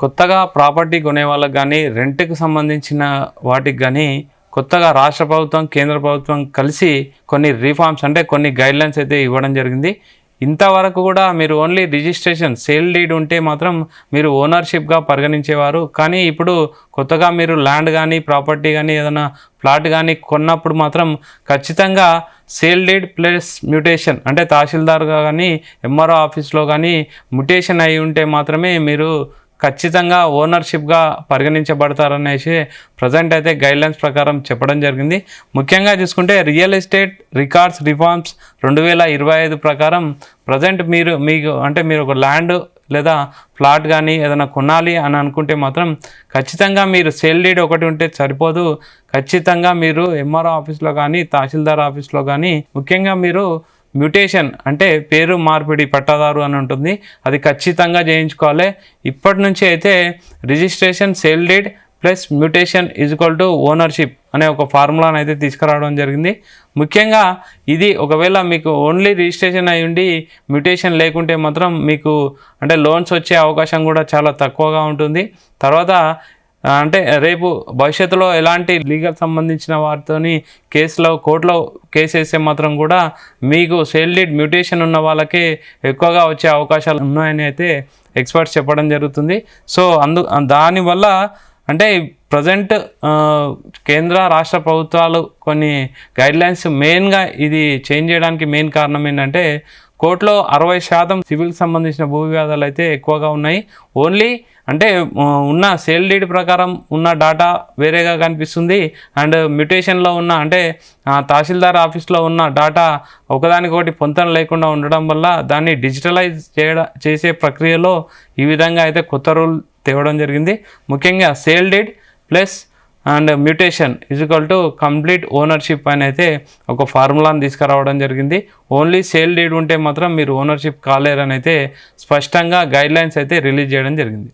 కొత్తగా ప్రాపర్టీ కొనే వాళ్ళకి కానీ రెంట్కి సంబంధించిన వాటికి కానీ కొత్తగా రాష్ట్ర ప్రభుత్వం కేంద్ర ప్రభుత్వం కలిసి కొన్ని రిఫార్మ్స్ అంటే కొన్ని గైడ్లైన్స్ అయితే ఇవ్వడం జరిగింది. ఇంతవరకు కూడా మీరు ఓన్లీ రిజిస్ట్రేషన్ సేల్ డీడ్ ఉంటే మాత్రం మీరు ఓనర్షిప్గా పరిగణించేవారు. కానీ ఇప్పుడు కొత్తగా మీరు ల్యాండ్ కానీ ప్రాపర్టీ కానీ ఏదైనా ప్లాట్ కానీ కొన్నప్పుడు మాత్రం ఖచ్చితంగా సేల్ డీడ్ ప్లస్ మ్యూటేషన్ అంటే తహసీల్దార్గా కానీ ఎంఆర్ఓ ఆఫీస్లో కానీ మ్యూటేషన్ అయి ఉంటే మాత్రమే మీరు ఖచ్చితంగా ఓనర్షిప్గా పరిగణించబడతారనేసి ప్రజెంట్ అయితే గైడ్లైన్స్ ప్రకారం చెప్పడం జరిగింది. ముఖ్యంగా చూసుకుంటే రియల్ ఎస్టేట్ రికార్డ్స్ రిఫార్మ్స్ 2025 ప్రకారం ప్రజెంట్ మీరు ఒక ల్యాండ్ లేదా ప్లాట్ కానీ ఏదైనా కొనాలి అని అనుకుంటే మాత్రం ఖచ్చితంగా మీరు సేల్ డీడ్ ఒకటి ఉంటే సరిపోదు. ఖచ్చితంగా మీరు ఎంఆర్ఓ ఆఫీస్లో కానీ తహసీల్దార్ ఆఫీస్లో కానీ ముఖ్యంగా మీరు మ్యూటేషన్ అంటే పేరు మార్పిడి పట్టాదారు అని ఉంటుంది, అది ఖచ్చితంగా చేయించుకోవాలి. ఇప్పటి నుంచి అయితే registration sale deed plus mutation is equal to ownership అనే ఒక ఫార్ములాను అయితే తీసుకురావడం జరిగింది. ముఖ్యంగా ఇది ఒకవేళ మీకు ఓన్లీ రిజిస్ట్రేషన్ అయి ఉండి మ్యూటేషన్ లేకుంటే మాత్రం మీకు అంటే లోన్స్ వచ్చే అవకాశం కూడా చాలా తక్కువగా ఉంటుంది. తర్వాత అంటే రేపు భవిష్యత్తులో ఎలాంటి లీగల్ సంబంధించిన వారితోని కోర్టులో కేసు వేస్తే మాత్రం కూడా మీకు సేల్ డీడ్ మ్యూటేషన్ ఉన్న వాళ్ళకే ఎక్కువగా వచ్చే అవకాశాలు ఉన్నాయని అయితే ఎక్స్పర్ట్స్ చెప్పడం జరుగుతుంది. సో దానివల్ల అంటే ప్రజెంట్ కేంద్ర రాష్ట్ర ప్రభుత్వాలు కొన్ని గైడ్లైన్స్ మెయిన్గా ఇది చేంజ్ చేయడానికి మెయిన్ కారణం ఏంటంటే కోర్టులో 60% సివిల్కి సంబంధించిన భూ వివాదాలు అయితే ఎక్కువగా ఉన్నాయి. ఓన్లీ అంటే ఉన్న సేల్ డీడ్ ప్రకారం ఉన్న డాటా వేరేగా కనిపిస్తుంది అండ్ మ్యూటేషన్లో ఉన్న అంటే తహసీల్దార్ ఆఫీస్లో ఉన్న డాటా ఒకదానికొకటి పొంతన లేకుండా ఉండడం వల్ల దాన్ని డిజిటలైజ్ చేసే ప్రక్రియలో ఈ విధంగా అయితే కొత్త రూల్ తేవడం జరిగింది. ముఖ్యంగా sale deed plus and mutation is equal to complete ownership అని అయితే ఒక ఫార్ములాను తీసుకురావడం జరిగింది. ఓన్లీ సేల్ డీడ్ ఉంటే మాత్రం మీరు ఓనర్షిప్ కాలేరని అయితే స్పష్టంగా గైడ్లైన్స్ అయితే రిలీజ్ చేయడం జరిగింది.